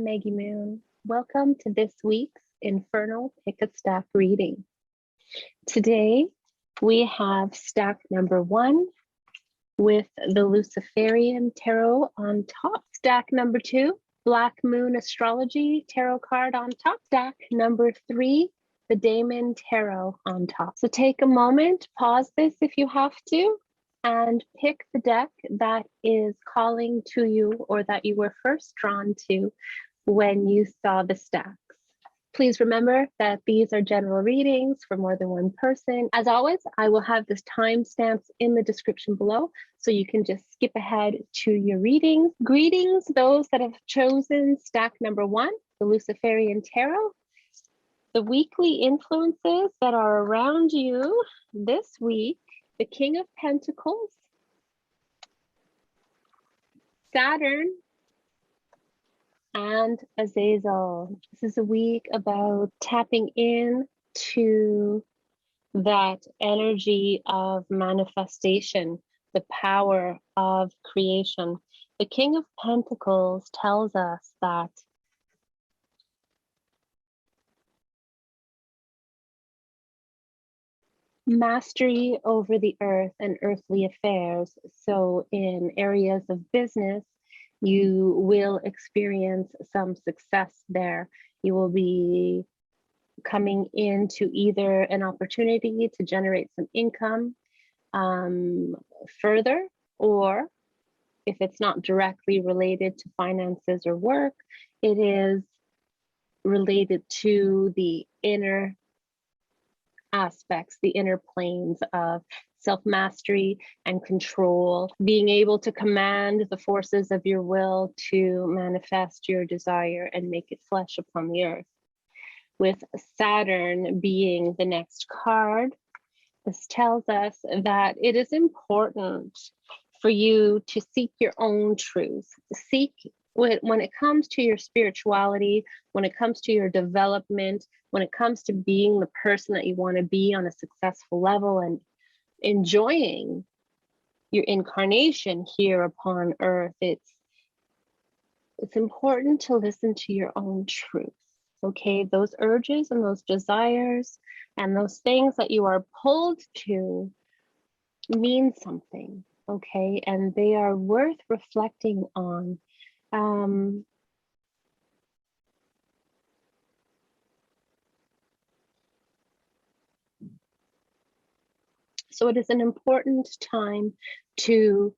I'm Maggie Moon. Welcome to this week's Infernal Pick a Stack reading. Today we have stack number 1 with the Luciferian Tarot on top. Stack number 2, Black Moon Astrology Tarot card on top. Stack number 3, the Daemon Tarot on top. So take a moment, pause this if you have to, and pick the deck that is calling to you or that you were first drawn to when you saw the stacks. Please remember that these are general readings for more than one person. As always, I will have this timestamps in the description below, so you can just skip ahead to your readings. Greetings, those that have chosen stack number 1, the Luciferian Tarot. The weekly influences that are around you this week: the King of Pentacles, Saturn, and Azazel. This is a week about tapping in to that energy of manifestation, the power of creation. The King of Pentacles tells us that mastery over the earth and earthly affairs. So in areas of business, you will experience some success there. You will be coming into either an opportunity to generate some income further, or if it's not directly related to finances or work, it is related to the inner aspects, the inner planes of self-mastery and control, being able to command the forces of your will to manifest your desire and make it flesh upon the earth. With Saturn being the next card, this tells us that it is important for you to seek your own truth. Seek, when it comes to your spirituality, when it comes to your development, when it comes to being the person that you want to be on a successful level and enjoying your incarnation here upon earth, it's important to listen to your own truth. Okay, those urges and those desires and those things that you are pulled to mean something, okay, and they are worth reflecting on. So it is an important time to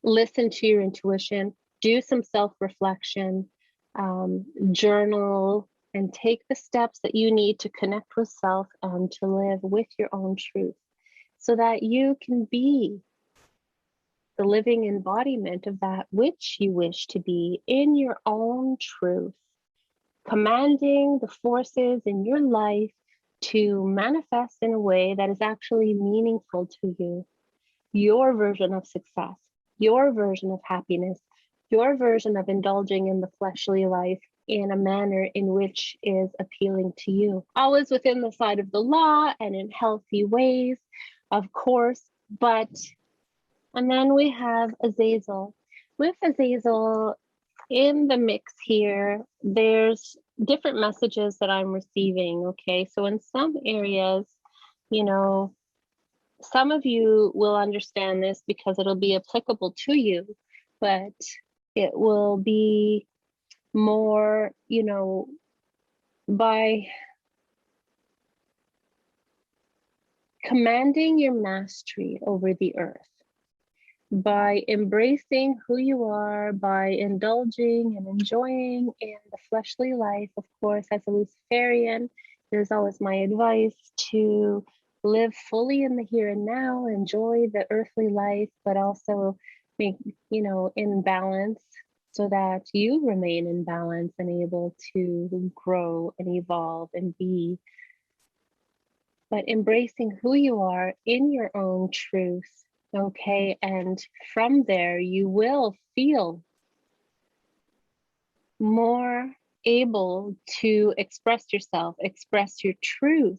listen to your intuition, do some self-reflection, journal, and take the steps that you need to connect with self and to live with your own truth, so that you can be the living embodiment of that which you wish to be in your own truth, commanding the forces in your life to manifest in a way that is actually meaningful to you. Your version of success, your version of happiness, your version of indulging in the fleshly life in a manner in which is appealing to you. Always within the side of the law and in healthy ways, of course, and then we have Azazel. With Azazel in the mix here, there's different messages that I'm receiving, okay? So in some areas, you know, some of you will understand this because it'll be applicable to you, but it will be more, you know, by commanding your mastery over the earth, by embracing who you are, by indulging and enjoying in the fleshly life. Of course, as a Luciferian, there's always my advice to live fully in the here and now, enjoy the earthly life, but also make, you know, in balance, so that you remain in balance and able to grow and evolve and be. But embracing who you are in your own truth, okay? And from there, you will feel more able to express yourself, express your truth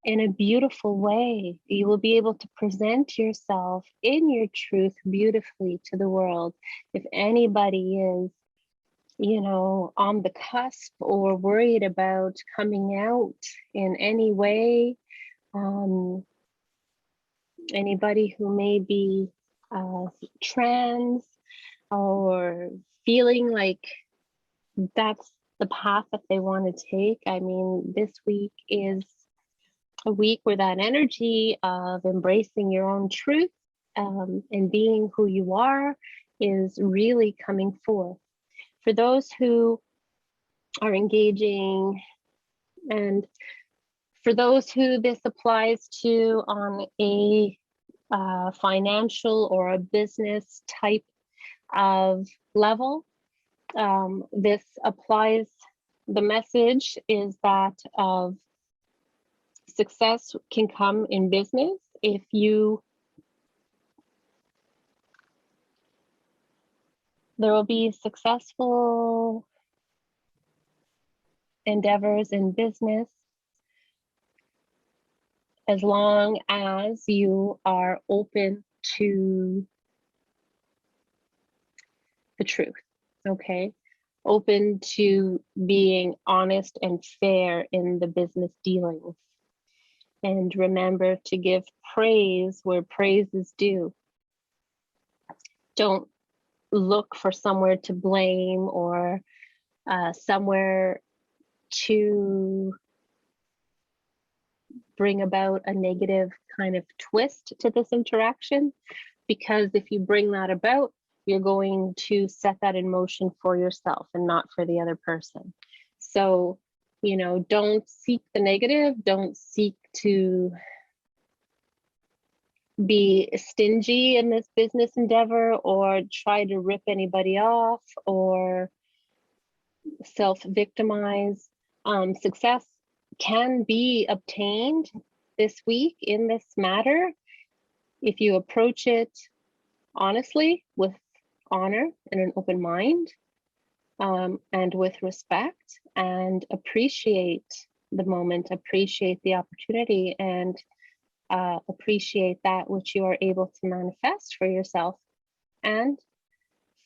in a beautiful way. You will be able to present yourself in your truth beautifully to the world. If anybody is on the cusp or worried about coming out in any way. Anybody who may be trans or feeling like that's the path that they want to take. I mean, this week is a week where that energy of embracing your own truth and being who you are is really coming forth. For those who are engaging, and for those who this applies to on a financial or a business type of level, this applies. The message is that of success can come in business if there will be successful endeavors in business as long as you are open to the truth, okay? Open to being honest and fair in the business dealings. And remember to give praise where praise is due. Don't look for somewhere to blame or somewhere to bring about a negative kind of twist to this interaction, because if you bring that about, you're going to set that in motion for yourself and not for the other person. So, don't seek the negative, don't seek to be stingy in this business endeavor or try to rip anybody off or self-victimize. Success can be obtained this week in this matter if you approach it honestly, with honor and an open mind, and with respect, and appreciate the moment, appreciate the opportunity, and appreciate that which you are able to manifest for yourself, and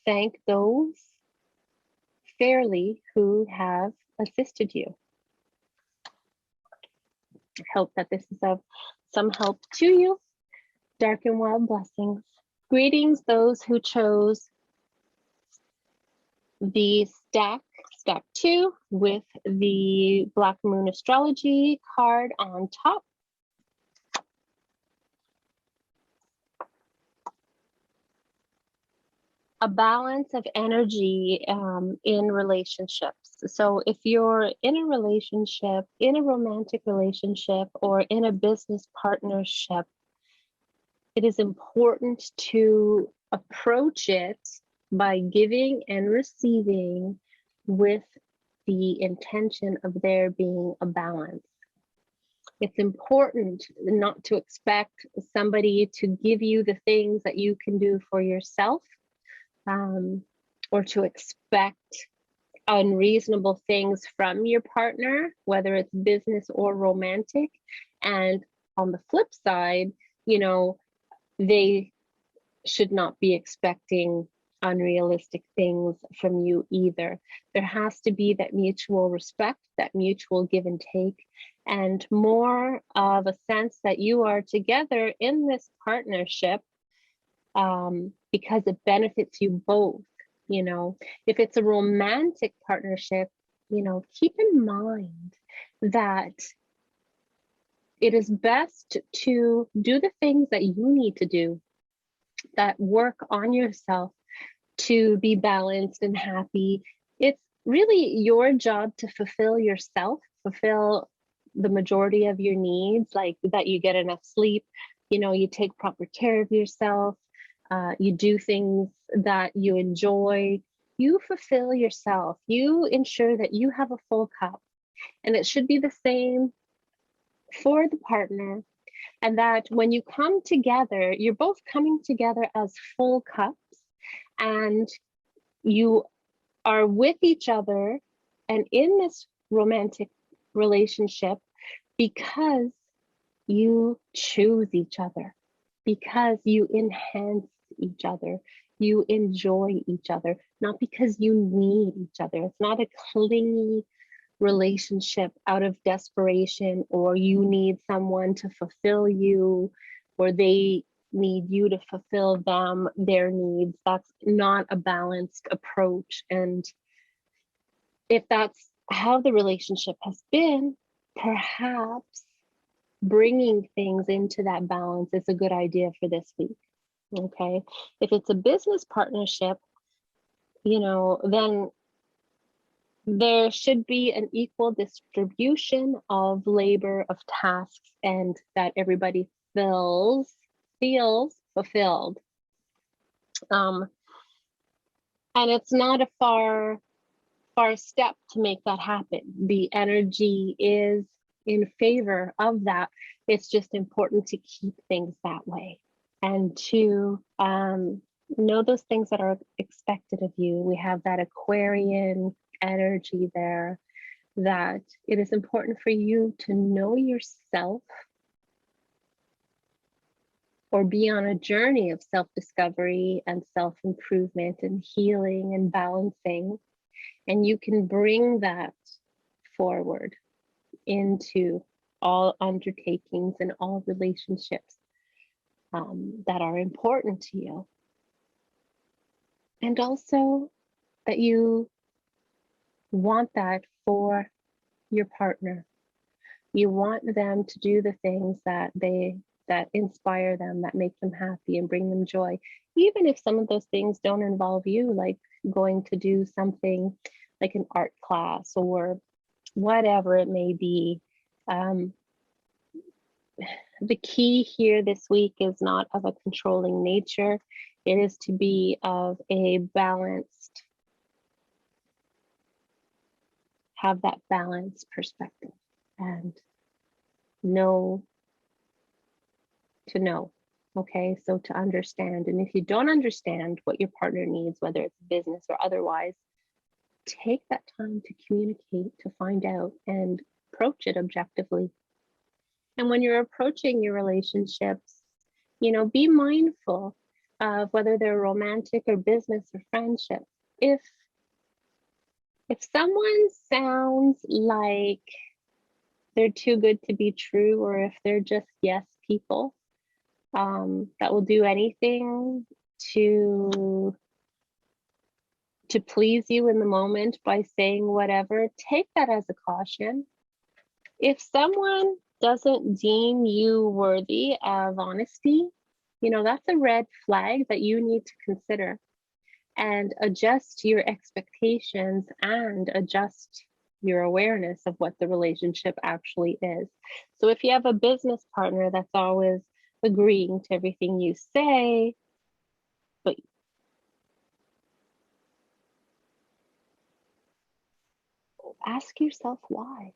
thank those fairly who have assisted you. I hope that this is of some help to you. Dark and wild blessings. Greetings, those who chose the stack 2 with the Black Moon Astrology card on top. A balance of energy in relationships. So if you're in a relationship, in a romantic relationship, or in a business partnership, it is important to approach it by giving and receiving with the intention of there being a balance. It's important not to expect somebody to give you the things that you can do for yourself, or to expect unreasonable things from your partner, whether it's business or romantic. And on the flip side, they should not be expecting unrealistic things from you either. There has to be that mutual respect, that mutual give and take, and more of a sense that you are together in this partnership because it benefits you both. If it's a romantic partnership, keep in mind that it is best to do the things that you need to do, that work on yourself to be balanced and happy. It's really your job to fulfill yourself, fulfill the majority of your needs, like that you get enough sleep, you take proper care of yourself, you do things that you enjoy, you fulfill yourself, you ensure that you have a full cup. And it should be the same for the partner, and that when you come together, you're both coming together as full cups, and you are with each other and in this romantic relationship because you choose each other, because you enhance each other, You enjoy each other, not because you need each other. It's not a clingy relationship out of desperation, or you need someone to fulfill you, or they need you to fulfill them, their needs. That's not a balanced approach. And if that's how the relationship has been, perhaps bringing things into that balance is a good idea for this week. Okay. If it's a business partnership, then there should be an equal distribution of labor, of tasks, and that everybody feels fulfilled. And it's not a far step to make that happen. The energy is in favor of that. It's just important to keep things that way and to know those things that are expected of you. We have that Aquarian energy there, that it is important for you to know yourself or be on a journey of self-discovery and self-improvement and healing and balancing. And you can bring that forward into all undertakings and all relationships that are important to you. And also that you want that for your partner. You want them to do the things that inspire them, that make them happy and bring them joy. Even if some of those things don't involve you, like going to do something like an art class or whatever it may be. The key here this week is not of a controlling nature. It is to be of a balanced, have that balanced perspective and know, okay? So to understand, and if you don't understand what your partner needs, whether it's business or otherwise, take that time to communicate, to find out and approach it objectively. And when you're approaching your relationships, be mindful of whether they're romantic or business or friendship. If someone sounds like they're too good to be true, or if they're just yes people that will do anything to please you in the moment by saying whatever, take that as a caution. If someone doesn't deem you worthy of honesty, that's a red flag that you need to consider and adjust your expectations and adjust your awareness of what the relationship actually is. So if you have a business partner that's always agreeing to everything you say, but ask yourself why.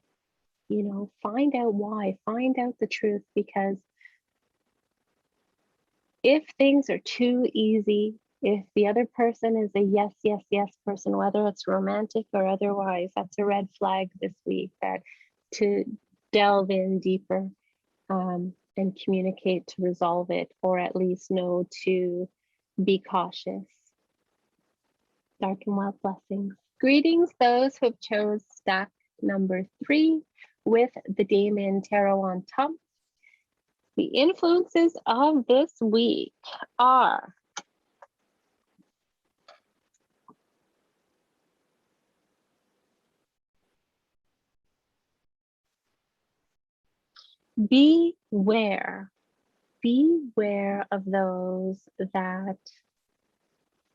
Find out why, find out the truth, because if things are too easy, if the other person is a yes, yes, yes person, whether it's romantic or otherwise, that's a red flag this week, that to delve in deeper and communicate to resolve it, or at least know to be cautious. Dark and wild blessings. Greetings, those who have chose stack number 3 with the Daemon Tarot on top. The influences of this week are beware of those that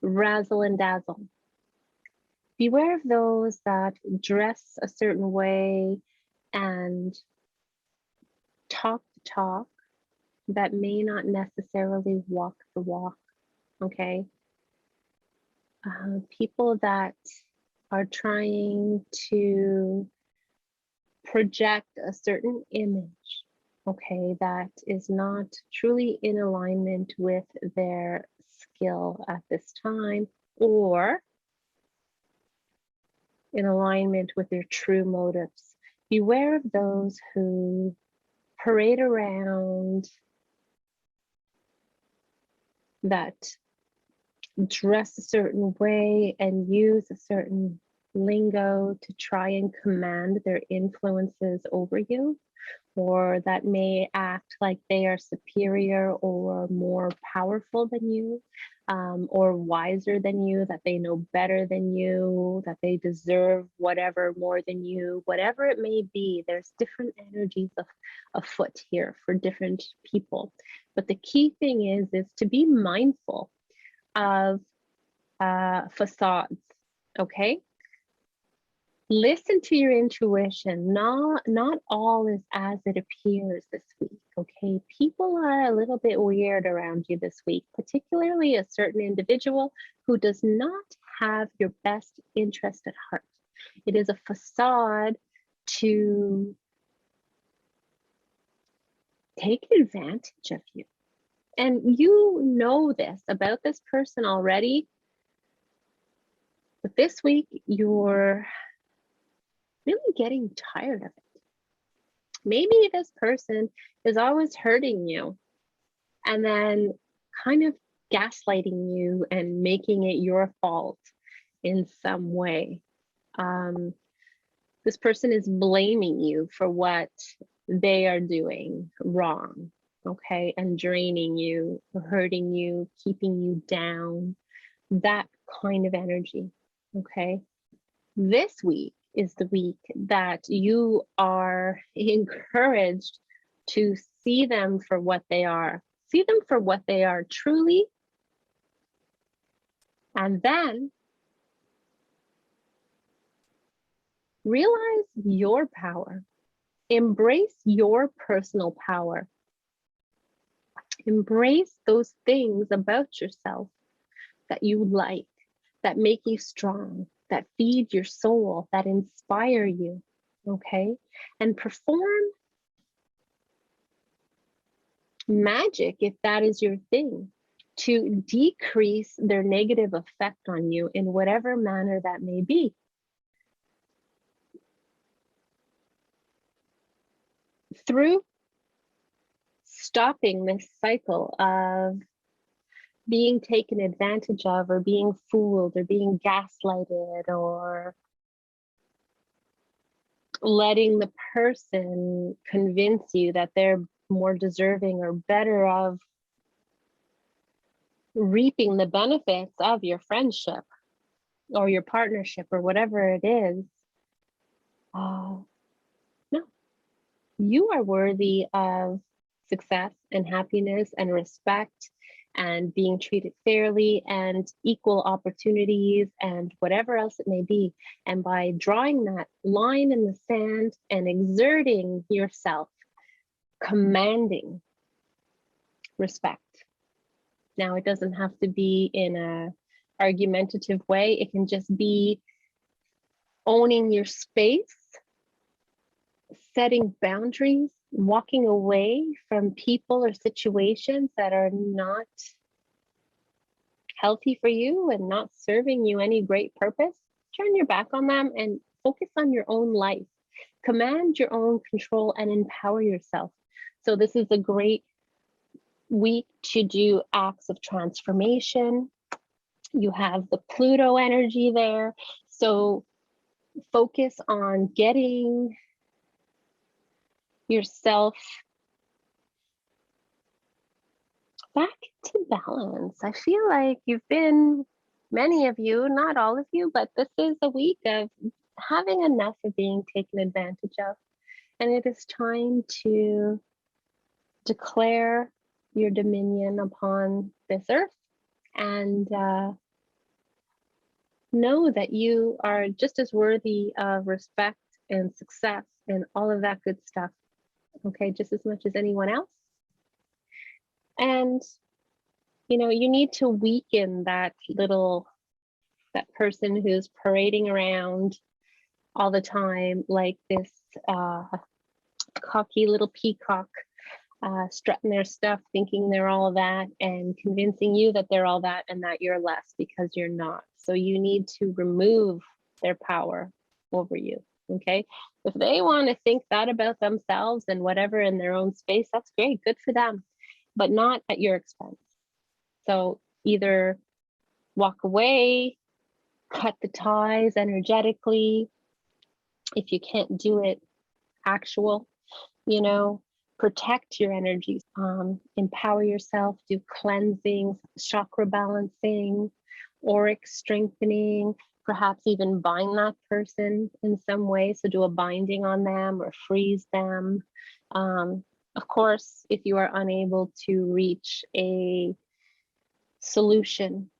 razzle and dazzle. Beware of those that dress a certain way and talk the talk that may not necessarily walk the walk, okay? People that are trying to project a certain image, okay, that is not truly in alignment with their skill at this time, or in alignment with their true motives. Beware of those who parade around that dress a certain way and use a certain lingo to try and command their influences over you, or that may act like they are superior or more powerful than you, or wiser than you, that they know better than you, that they deserve whatever more than you, whatever it may be. There's different energies afoot here for different people. But the key thing is to be mindful of facades, okay? Listen to your intuition. Not all is as it appears this week, okay? People are a little bit weird around you this week, particularly a certain individual who does not have your best interest at heart. It is a facade to take advantage of you. And you know this about this person already, but this week you're really getting tired of it. Maybe this person is always hurting you and then kind of gaslighting you and making it your fault in some way. This person is blaming you for what they are doing wrong, okay, and draining you, hurting you, keeping you down, that kind of energy, okay? This week is the week that you are encouraged to see them for what they are. See them for what they are truly. And then realize your power. Embrace your personal power. Embrace those things about yourself that you like, that make you strong, that feed your soul, that inspire you, okay? And perform magic, if that is your thing, to decrease their negative effect on you in whatever manner that may be. Through stopping this cycle of being taken advantage of, or being fooled, or being gaslighted, or letting the person convince you that they're more deserving or better of reaping the benefits of your friendship or your partnership or whatever it is. No, you are worthy of success and happiness and respect and being treated fairly and equal opportunities and whatever else it may be. And by drawing that line in the sand and exerting yourself, commanding respect. Now, it doesn't have to be in a argumentative way. It can just be owning your space, setting boundaries, walking away from people or situations that are not healthy for you and not serving you any great purpose. Turn your back on them and focus on your own life. Command your own control and empower yourself. So this is a great week to do acts of transformation. You have the Pluto energy there. So focus on getting yourself back to balance. I feel like you've been, many of you, not all of you, but this is a week of having enough of being taken advantage of. And it is time to declare your dominion upon this earth and know that you are just as worthy of respect and success and all of that good stuff, okay, just as much as anyone else. And, you know, you need to weaken that person who's parading around all the time like this cocky little peacock, strutting their stuff, thinking they're all that, and convincing you that they're all that and that you're less, because you're not. So you need to remove their power over you, okay? If they want to think that about themselves and whatever in their own space, that's great, good for them, but not at your expense. So either walk away, cut the ties energetically. If you can't do it actual, you know, protect your energies, empower yourself, do cleansing, chakra balancing, auric strengthening, perhaps even bind that person in some way. So do a binding on them or freeze them. Of course, if you are unable to reach a solution,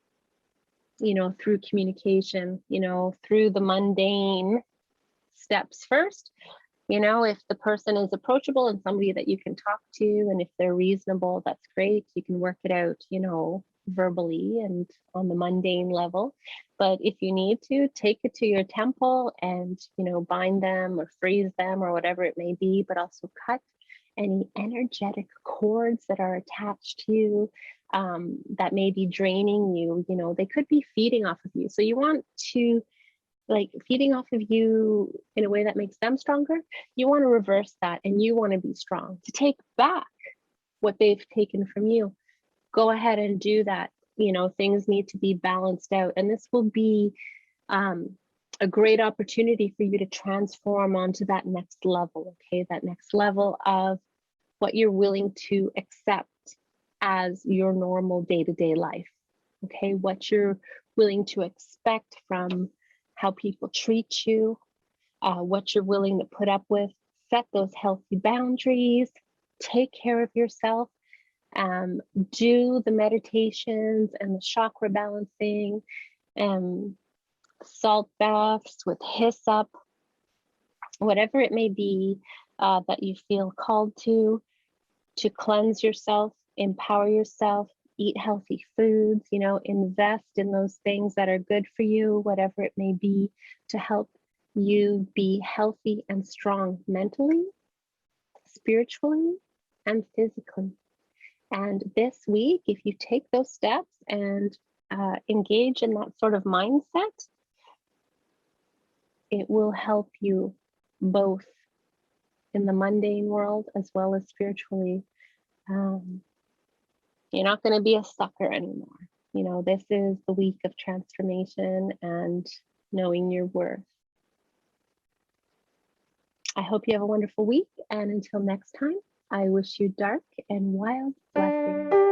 you know, through communication, you know, through the mundane steps first, you know, if the person is approachable and somebody that you can talk to, and if they're reasonable, that's great. You can work it out, you know, verbally and on the mundane level. But if you need to, take it to your temple and, you know, bind them or freeze them or whatever it may be, but also cut any energetic cords that are attached to you, that may be draining you. You know, they could be feeding off of you. So you want to, like, feeding off of you in a way that makes them stronger. You want to reverse that, and you want to be strong to take back what they've taken from you. Go ahead and do that. You know, things need to be balanced out, and this will be a great opportunity for you to transform onto that next level. Okay, that next level of what you're willing to accept as your normal day-to-day life. Okay, what you're willing to expect from how people treat you, what you're willing to put up with. Set those healthy boundaries, take care of yourself, do the meditations and the chakra balancing, salt baths with hyssop, whatever it may be that you feel called to cleanse yourself, empower yourself, eat healthy foods, you know, invest in those things that are good for you, whatever it may be, to help you be healthy and strong mentally, spiritually, and physically. And this week, if you take those steps and engage in that sort of mindset, it will help you both in the mundane world as well as spiritually. You're not going to be a sucker anymore. You know, this is the week of transformation and knowing your worth. I hope you have a wonderful week. And until next time, I wish you dark and wild blessings.